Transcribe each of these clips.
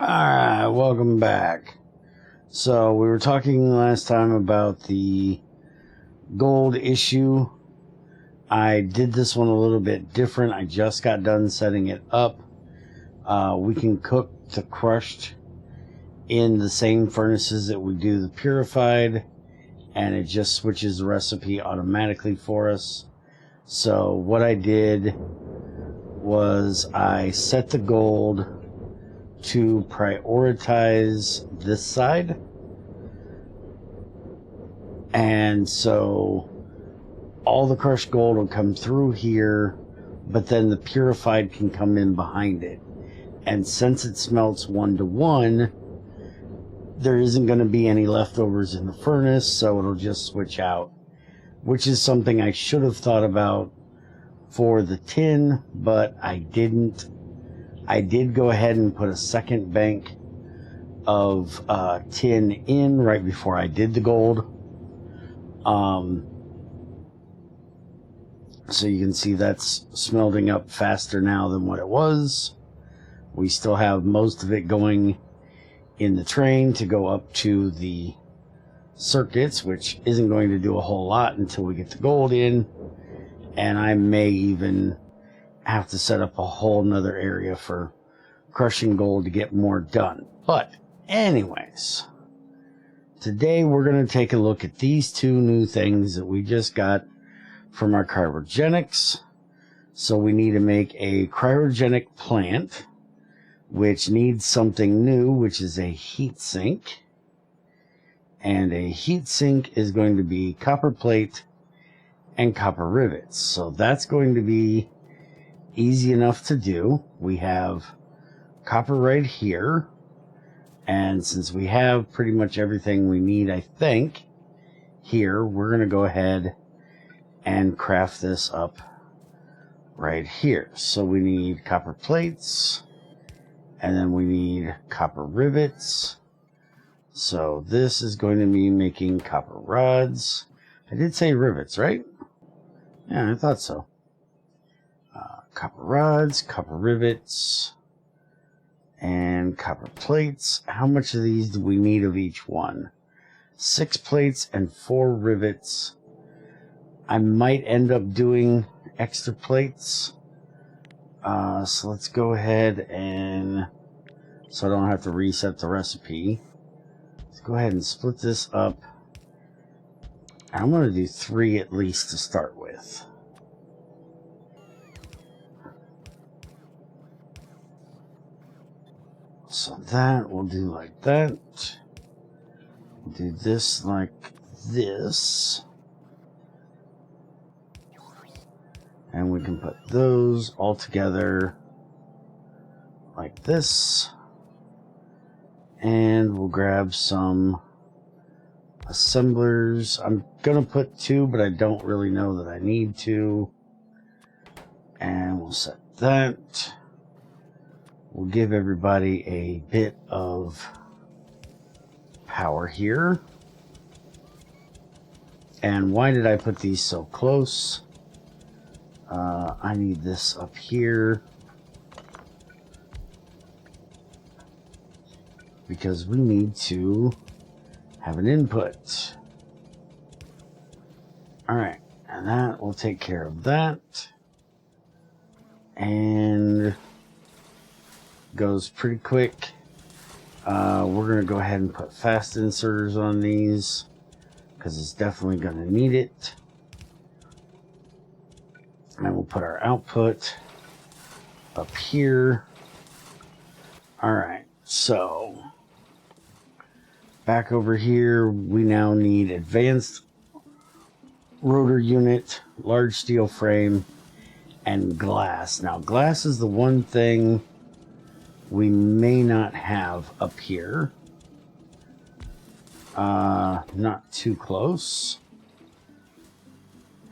Alright, welcome back. So, we were talking last time about the gold issue. I did this one a little bit different. I just got done setting it up. We can cook the crushed in the same furnaces that we do the purified, and it just switches the recipe automatically for us. So, what I did was I set the gold to prioritize this side, and so all the crushed gold will come through here, but then the purified can come in behind it. And since it smelts 1 to 1, there isn't going to be any leftovers in the furnace, so it'll just switch out, which is something I should have thought about for the tin, but I didn't. I did go ahead and put a second bank of tin in right before I did the gold. So you can see that's smelting up faster now than what it was. We still have most of it going in the train to go up to the circuits, which isn't going to do a whole lot until we get the gold in. And I may even have to set up a whole nother area for crushing gold to get more done. But anyways, today we're going to take a look at these two new things that we just got from our cryogenics. So we need to make a cryogenic plant, which needs something new, which is a heat sink. And a heat sink is going to be copper plate and copper rivets. So that's going to be easy enough to do. We have copper right here, and since we have pretty much everything we need, I think, here, we're going to go ahead and craft this up right here. So we need copper plates, and then we need copper rivets. So this is going to be making copper rods. I did say rivets, right? Yeah, I thought so. Copper rods, copper rivets, and copper plates. How much of these do we need of each one? 6 plates and 4 rivets. I might end up doing extra plates. So let's go ahead and, so I don't have to reset the recipe, let's go ahead and split this up. I'm going to do 3 at least to start with. So that we'll do like that. We'll do this like this. And we can put those all together like this. And we'll grab some assemblers. I'm going to put 2, but I don't really know that I need to. And we'll set that. We'll give everybody a bit of power here. And why did I put these so close? I need this up here, because we need to have an input. Alright, and that will take care of that. And goes pretty quick. We're going to go ahead and put fast inserters on these, because it's definitely going to need it. And we'll put our output up here. Alright, so back over here, we now need advanced rotor unit, large steel frame, and glass. Now, glass is the one thing we may not have up here. Not too close.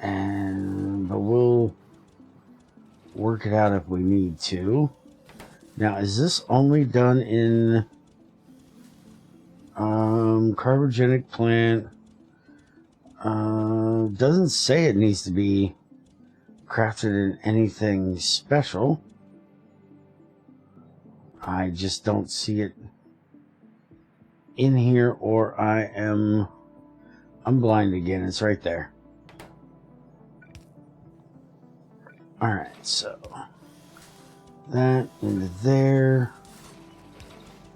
But we'll work it out if we need to. Now, is this only done in cryogenic plant? Doesn't say it needs to be crafted in anything special. I just don't see it in here, or I'm blind again. It's right there. Alright, so that into there.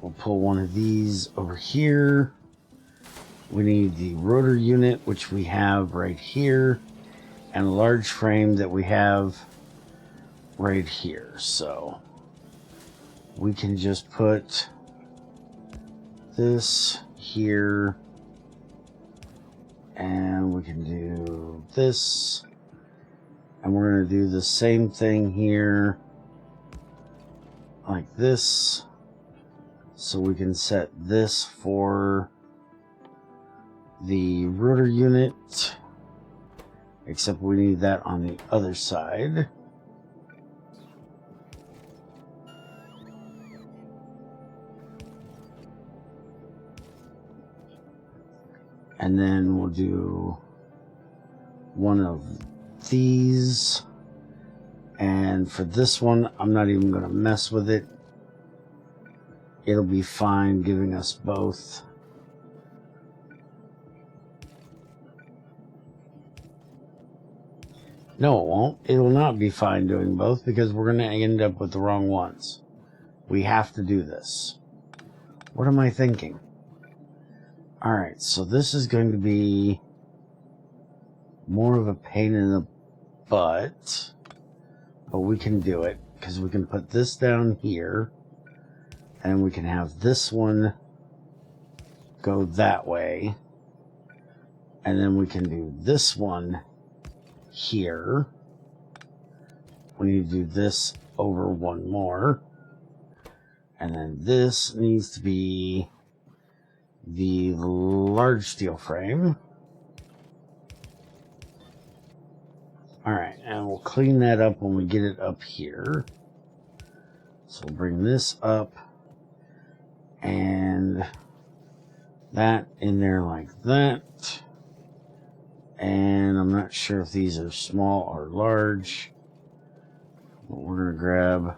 We'll pull one of these over here. We need the rotor unit, which we have right here, and a large frame that we have right here. So we can just put this here, and we can do this, and we're going to do the same thing here like this, so we can set this for the rotor unit, except we need that on the other side. And then we'll do one of these. And for this one, I'm not even going to mess with it. It'll be fine giving us both. No, it won't. It will not be fine doing both because we're going to end up with the wrong ones. We have to do this. What am I thinking? Alright, so this is going to be more of a pain in the butt, but we can do it because we can put this down here and we can have this one go that way, and then we can do this one here. We need to do this over one more, and then this needs to be the large steel frame. Alright, and we'll clean that up when we get it up here. So we'll bring this up and that in there like that. And I'm not sure if these are small or large, but we're going to grab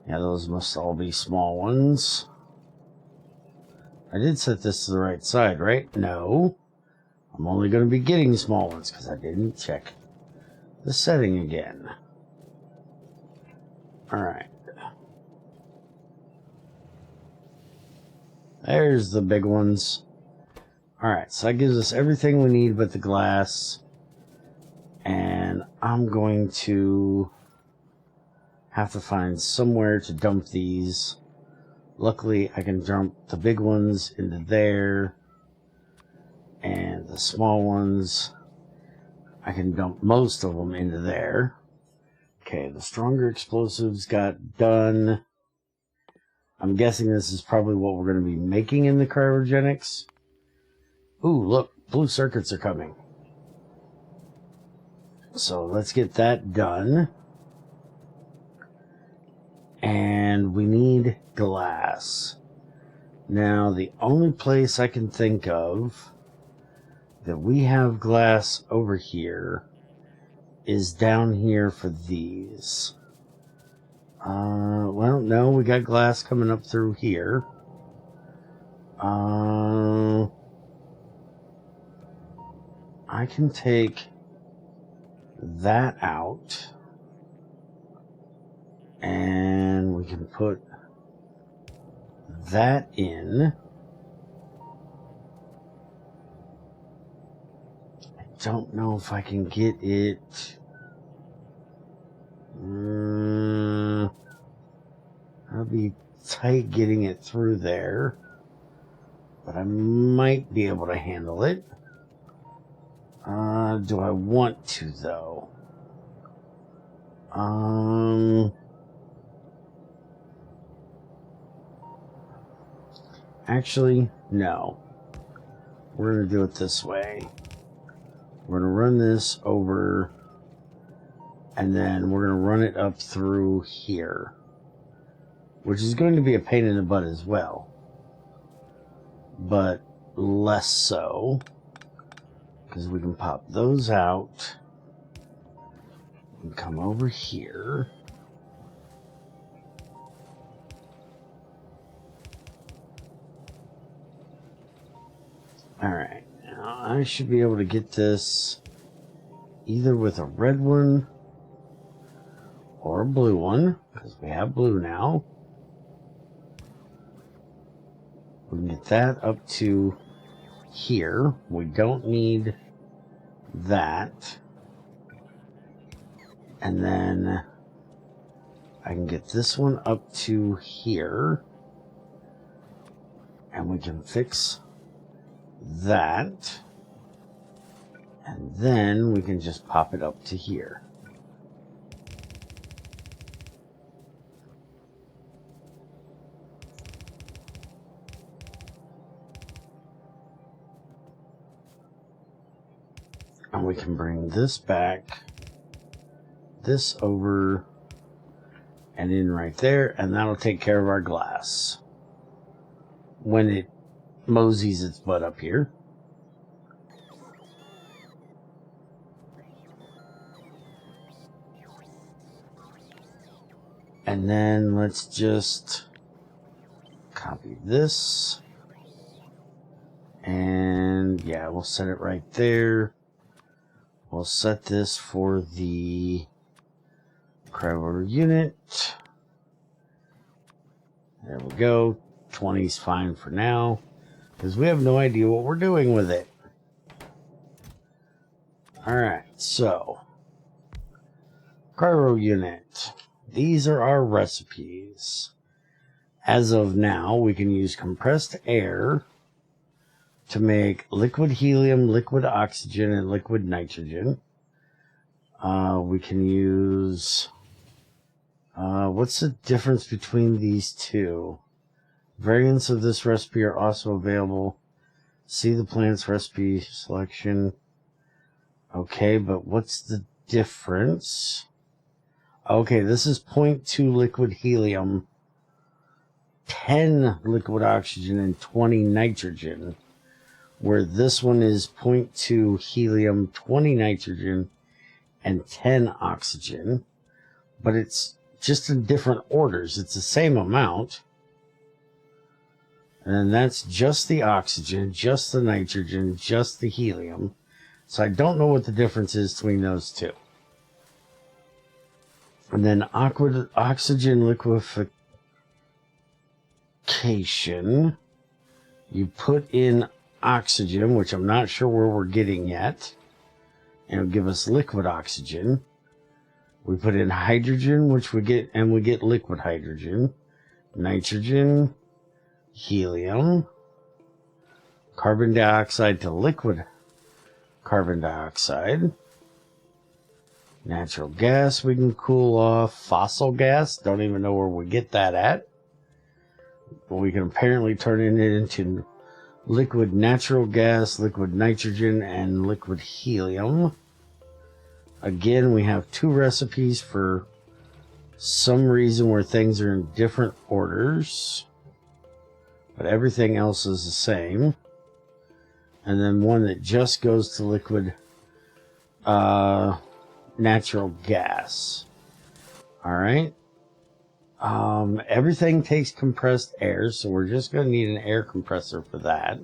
yeah, those must all be small ones. I did set this to the right side, right? No. I'm only going to be getting small ones because I didn't check the setting again. Alright. There's the big ones. Alright, so that gives us everything we need but the glass. And I'm going to have to find somewhere to dump these. Luckily, I can dump the big ones into there, and the small ones, I can dump most of them into there. Okay, the stronger explosives got done. I'm guessing this is probably what we're going to be making in the cryogenics. Ooh, look, blue circuits are coming. So let's get that done. And we need glass. Now, the only place I can think of that we have glass over here is down here for these. Well, no, we got glass coming up through here. I can take that out. And we can put that in. I don't know if I can get it. I'll be tight getting it through there, but I might be able to handle it. Do I want to, though? Actually, no. We're going to do it this way. We're going to run this over, and then we're going to run it up through here, which is going to be a pain in the butt as well, but less so, because we can pop those out and come over here. I should be able to get this either with a red one or a blue one, because we have blue now. We can get that up to here. We don't need that. And then I can get this one up to here. And we can fix that. And then we can just pop it up to here. And we can bring this back, this over, and in right there, and that'll take care of our glass when it moseys its butt up here. And then let's just copy this. And yeah, we'll set it right there. We'll set this for the cryo unit. There we go. 20's fine for now, because we have no idea what we're doing with it. Alright, so cryo unit. These are our recipes. As of now, we can use compressed air to make liquid helium, liquid oxygen, and liquid nitrogen. We can use... what's the difference between these two? Variants of this recipe are also available. See the plant's recipe selection. Okay, but what's the difference? Okay, this is 0.2 liquid helium, 10 liquid oxygen, and 20 nitrogen. Where this one is 0.2 helium, 20 nitrogen, and 10 oxygen. But it's just in different orders. It's the same amount. And that's just the oxygen, just the nitrogen, just the helium. So I don't know what the difference is between those two. And then oxygen liquefaction. You put in oxygen, which I'm not sure where we're getting yet. And it'll give us liquid oxygen. We put in hydrogen, which we get, and we get liquid hydrogen. Nitrogen, helium, carbon dioxide to liquid carbon dioxide. Natural gas we can cool off. Fossil gas, don't even know where we get that at. But we can apparently turn it into liquid natural gas, liquid nitrogen, and liquid helium. Again, we have two recipes for some reason where things are in different orders. But everything else is the same. And then one that just goes to liquid natural gas. Alright. Everything takes compressed air, so we're just going to need an air compressor for that.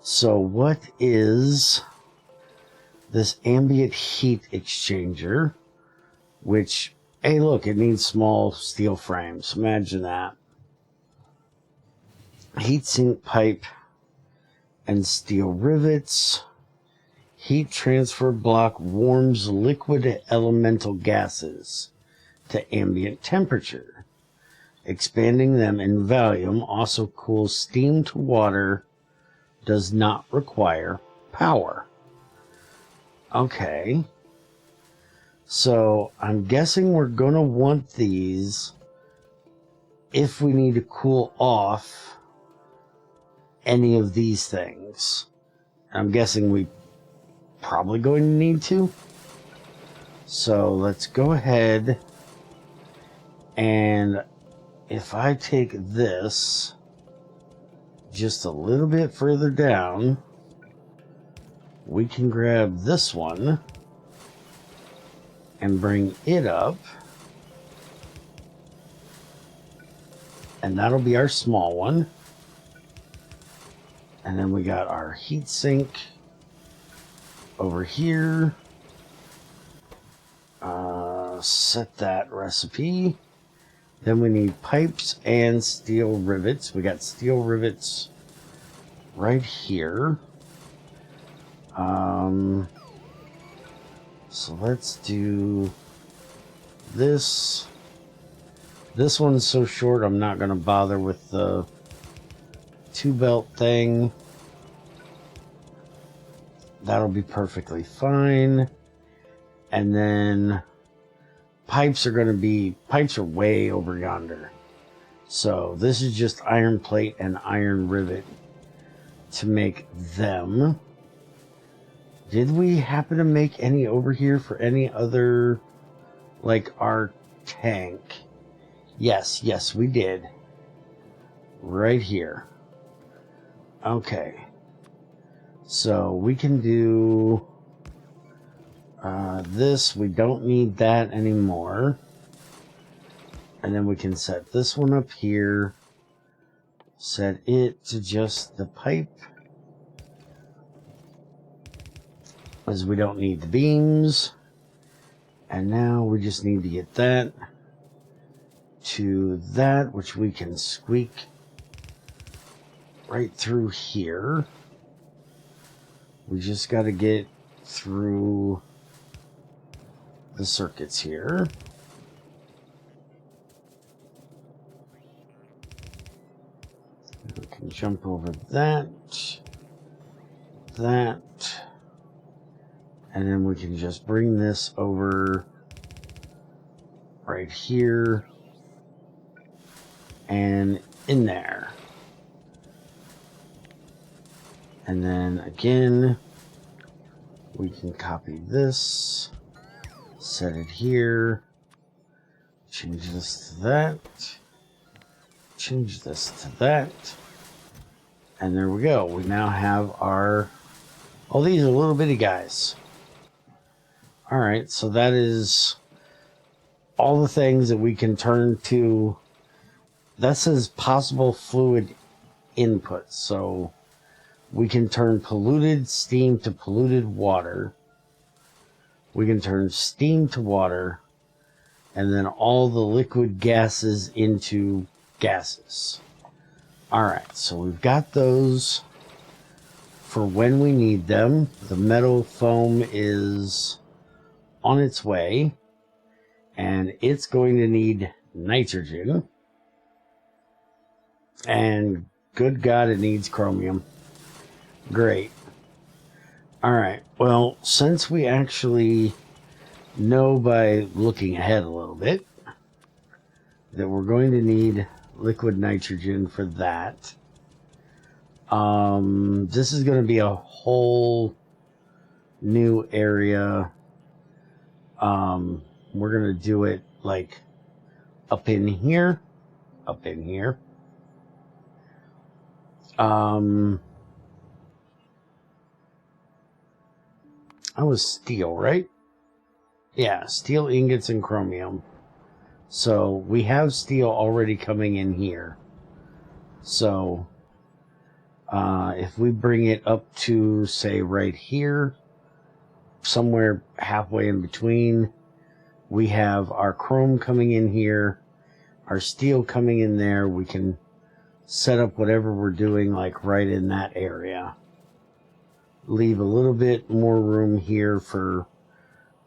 So what is this ambient heat exchanger? Which, hey look, it needs small steel frames. Imagine that. Heat sink pipe and steel rivets. Heat transfer block warms liquid elemental gases to ambient temperature. Expanding them in volume also cools steam to water. Does not require power. Okay. So I'm guessing we're going to want these if we need to cool off any of these things. I'm guessing we probably going to need to. So let's go ahead, and if I take this just a little bit further down, we can grab this one and bring it up, and that'll be our small one. And then we got our heat sink over here. Set that recipe. Then we need pipes and steel rivets. We got steel rivets right here. So let's do this. This one's so short, I'm not going to bother with the 2-belt thing. That'll be perfectly fine. And then pipes are way over yonder. So this is just iron plate and iron rivet to make them. Did we happen to make any over here for any other, like our tank? Yes, we did. Right here. Okay. So we can do this. We don't need that anymore. And then we can set this one up here. Set it to just the pipe, as we don't need the beams. And now we just need to get that to that, which we can squeak right through here. We just got to get through the circuits here. We can jump over that, and then we can just bring this over right here and in there. And then again, we can copy this, set it here, change this to that, change this to that, and there we go. We now have our, oh, these are little bitty guys. All right, so that is all the things that we can turn to. That says possible fluid input, so we can turn polluted steam to polluted water. We can turn steam to water, and then all the liquid gases into gases. All right, so we've got those for when we need them. The metal foam is on its way, and it's going to need nitrogen. And good God, it needs chromium. Great. All right. Well, since we actually know by looking ahead a little bit that we're going to need liquid nitrogen for that, this is going to be a whole new area. We're going to do it like up in here. I was steel, right? Yeah, steel ingots and chromium. So we have steel already coming in here. So if we bring it up to, say, right here, somewhere halfway in between, we have our chrome coming in here, our steel coming in there. We can set up whatever we're doing like right in that area. Leave a little bit more room here for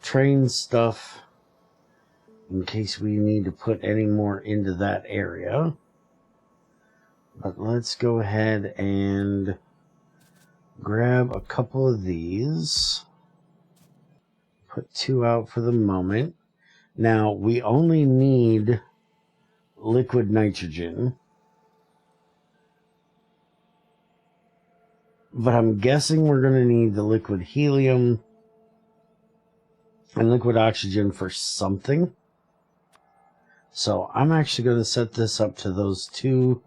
train stuff in case we need to put any more into that area. But let's go ahead and grab a couple of these. Put 2 out for the moment. Now, we only need liquid nitrogen. But I'm guessing we're going to need the liquid helium and liquid oxygen for something. So I'm actually going to set this up to those 2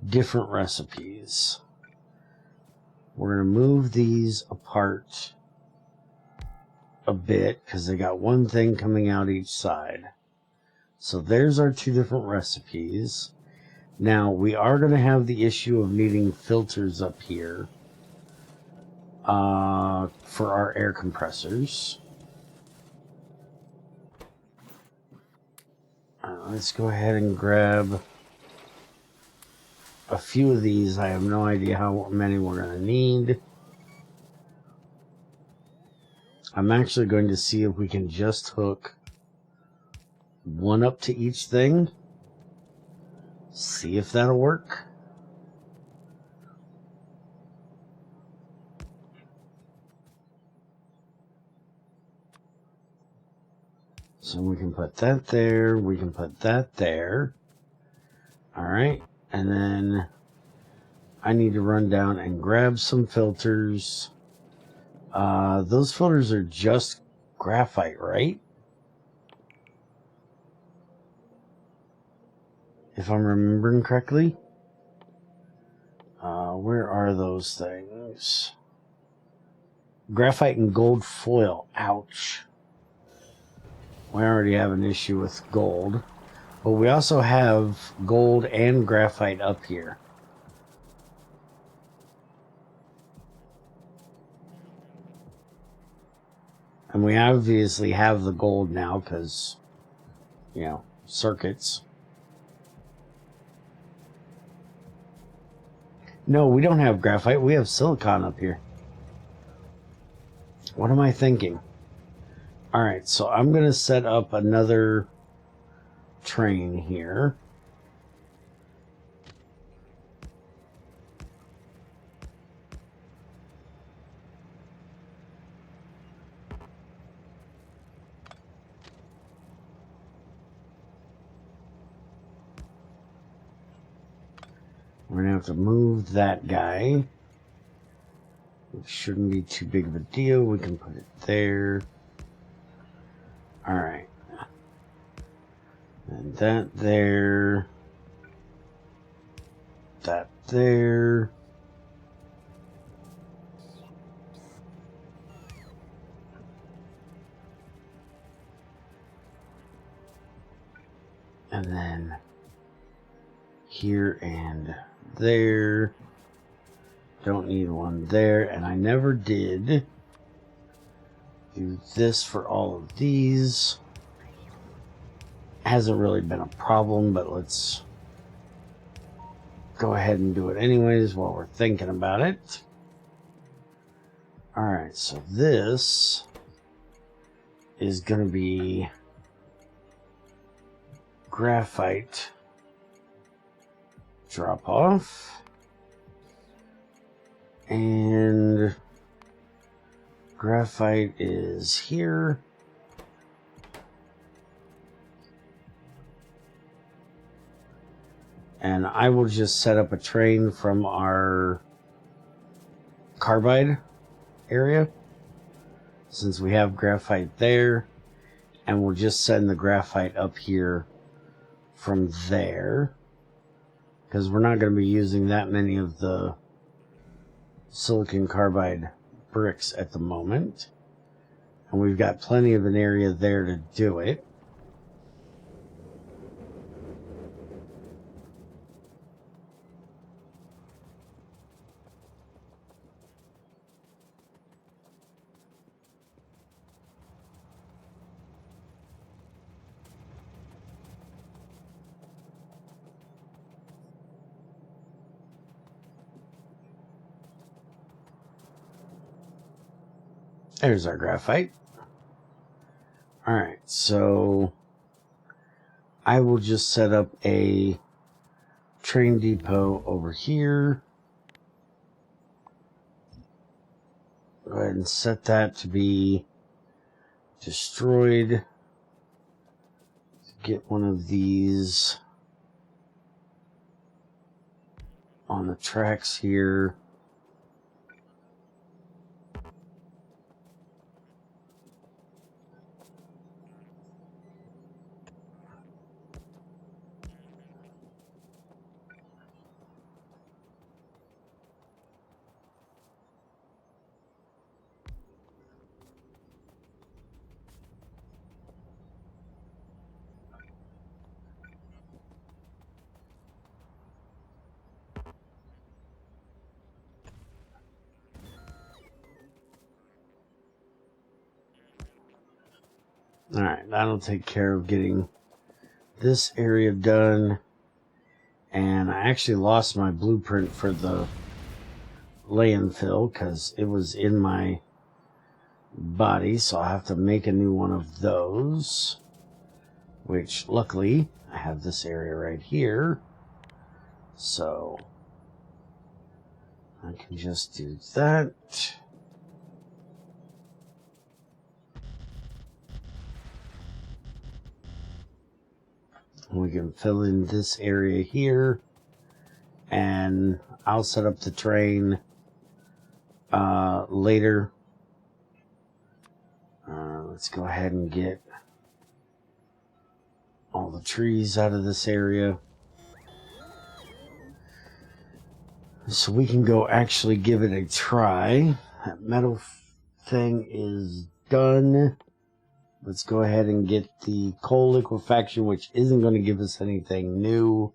different recipes. We're going to move these apart a bit because they got one thing coming out each side. So there's our 2 different recipes. Now we are going to have the issue of needing filters up here. for our air compressors. Let's go ahead and grab a few of these. I have no idea how many we're going to need. I'm actually going to see if we can just hook one up to each thing. See if that'll work. So we can put that there. We can put that there. All right. And then I need to run down and grab some filters. Those filters are just graphite, right? If I'm remembering correctly. Where are those things? Graphite and gold foil. Ouch. We already have an issue with gold. But we also have gold and graphite up here. And we obviously have the gold now because, you know, circuits. No, we don't have graphite. We have silicon up here. What am I thinking? Alright, so I'm going to set up another train here. We're going to have to move that guy. It shouldn't be too big of a deal. We can put it there. Alright. And that there. That there. And then here and there. Don't need one there. And I never did do this for all of these. Hasn't really been a problem, but let's go ahead and do it anyways while we're thinking about it. Alright, so this is going to be graphite drop off. And graphite is here. And I will just set up a train from our carbide area, since we have graphite there, and we'll just send the graphite up here from there, because we're not going to be using that many of the silicon carbide bricks at the moment, and we've got plenty of an area there to do it. There's our graphite. Alright, so I will just set up a train depot over here. Go ahead and set that to be destroyed. Get one of these on the tracks here. Alright, that'll take care of getting this area done. And I actually lost my blueprint for the landfill because it was in my body, so I'll have to make a new one of those. Which, luckily, I have this area right here. So, I can just do that. We can fill in this area here. And I'll set up the train later. Let's go ahead and get all the trees out of this area. So we can go actually give it a try. That metal thing is done. Let's go ahead and get the coal liquefaction, which isn't going to give us anything new.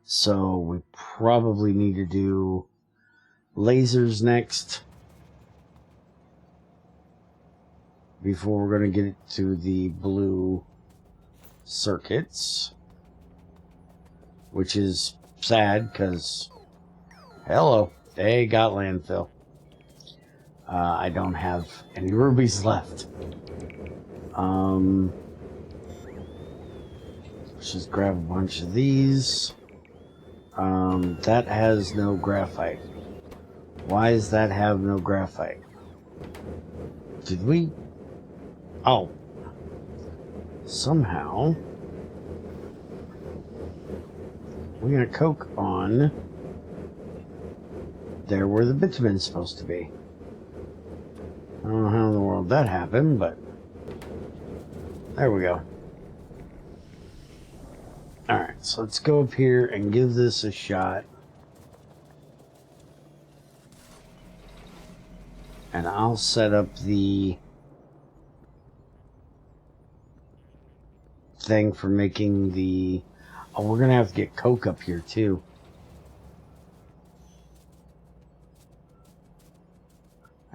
So we probably need to do lasers next before we're going to get it to the blue circuits, which is sad because hello, they got landfill. I don't have any rubies left. Let's just grab a bunch of these. That has no graphite. Why does that have no graphite? Did we? Oh. Somehow we got coke on there where the bitumen's supposed to be. I don't know how in the world that happened, but there we go. Alright, so let's go up here and give this a shot. And I'll set up the thing for making the... Oh, we're going to have to get coke up here too.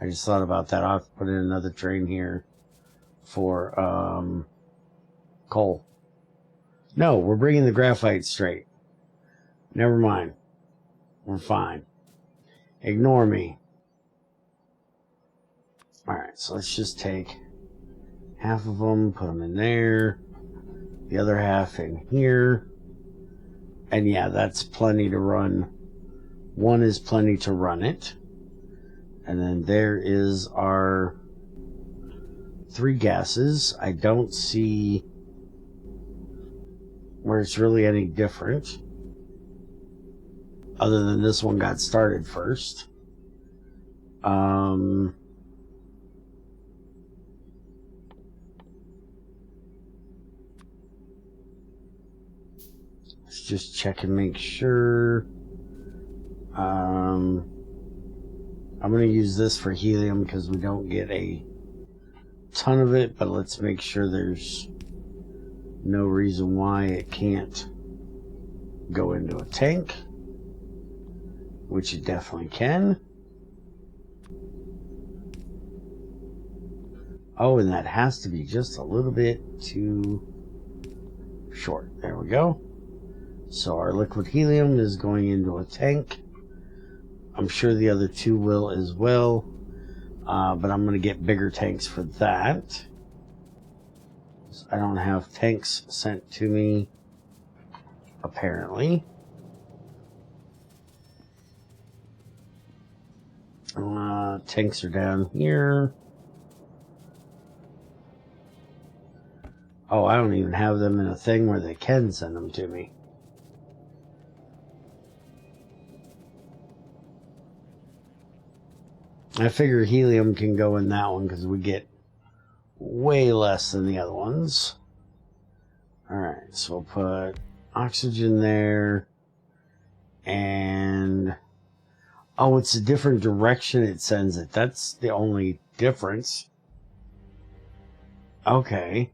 I just thought about that. I'll have to put in another train here for coal. No, we're bringing the graphite straight. Never mind. We're fine. Ignore me. Alright, so let's just take half of them, put them in there, the other half in here. And yeah, that's plenty to run. One is plenty to run it. And then there is our 3 gases. I don't see where it's really any different, other than this one got started first. Let's just check and make sure. I'm going to use this for helium because we don't get a ton of it, but let's make sure there's no reason why it can't go into a tank, which it definitely can. Oh, and that has to be just a little bit too short. There we go. So our liquid helium is going into a tank. I'm sure the other 2 will as well, but I'm going to get bigger tanks for that. I don't have tanks sent to me, apparently. Tanks are down here. Oh, I don't even have them in a thing where they can send them to me. I figure helium can go in that one because we get way less than the other ones. Alright, so we'll put oxygen there. And... oh, it's a different direction it sends it. That's the only difference. Okay.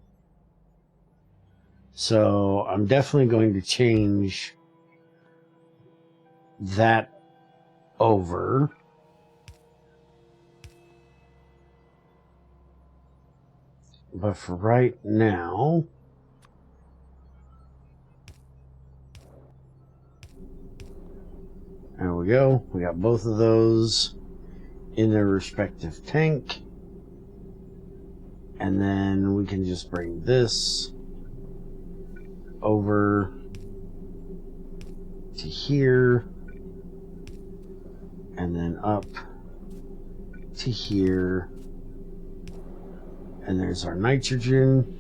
So, I'm definitely going to change that over. But for right now, there we go. We got both of those in their respective tank. And then we can just bring this over to here. And then up to here. And there's our nitrogen.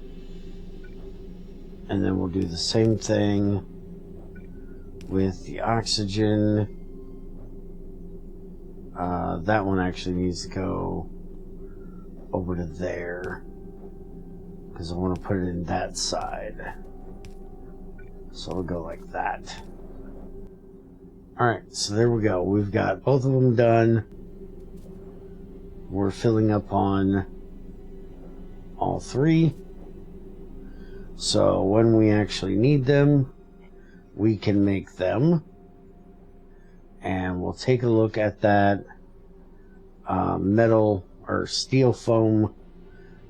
And then we'll do the same thing with the oxygen. That one actually needs to go over to there because I want to put it in that side. So we'll go like that. Alright, so there we go. We've got both of them done. We're filling up on all three. So when we actually need them, we can make them. And we'll take a look at that metal or steel foam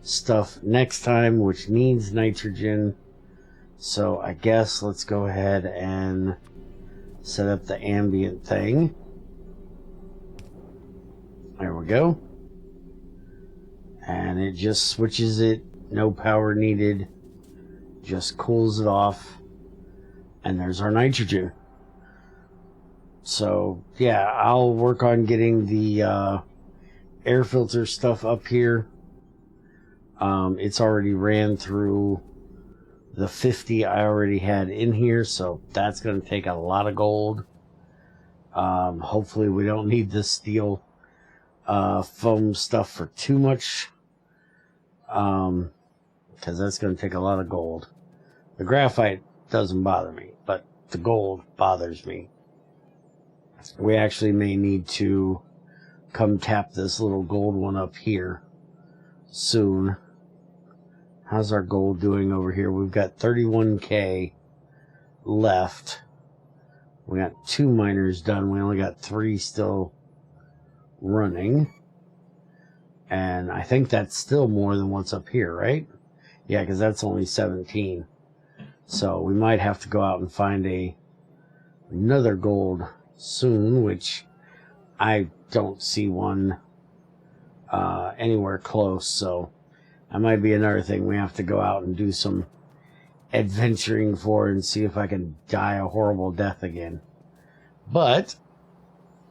stuff next time, which needs nitrogen. So I guess let's go ahead and set up the ambient thing. There we go. And it just switches it, no power needed, just cools it off, and there's our nitrogen. So yeah, I'll work on getting the air filter stuff up here. It's already ran through the 50 I already had in here, so that's going to take a lot of gold. Hopefully we don't need the steel foam stuff for too much, because that's going to take a lot of gold. The graphite doesn't bother me, but the gold bothers me. We actually may need to come tap this little gold one up here soon. How's our gold doing over here? We've got 31K left. We got 2 miners done. We only got 3 still running. And I think that's still more than what's up here, right? Yeah, because that's only 17. So we might have to go out and find another gold soon, which I don't see one anywhere close. So that might be another thing we have to go out and do some adventuring for and see if I can die a horrible death again. But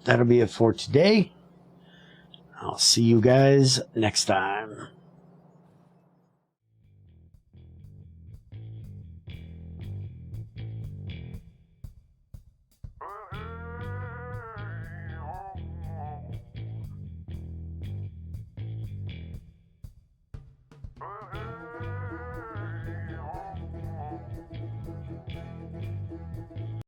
that'll be it for today. I'll see you guys next time.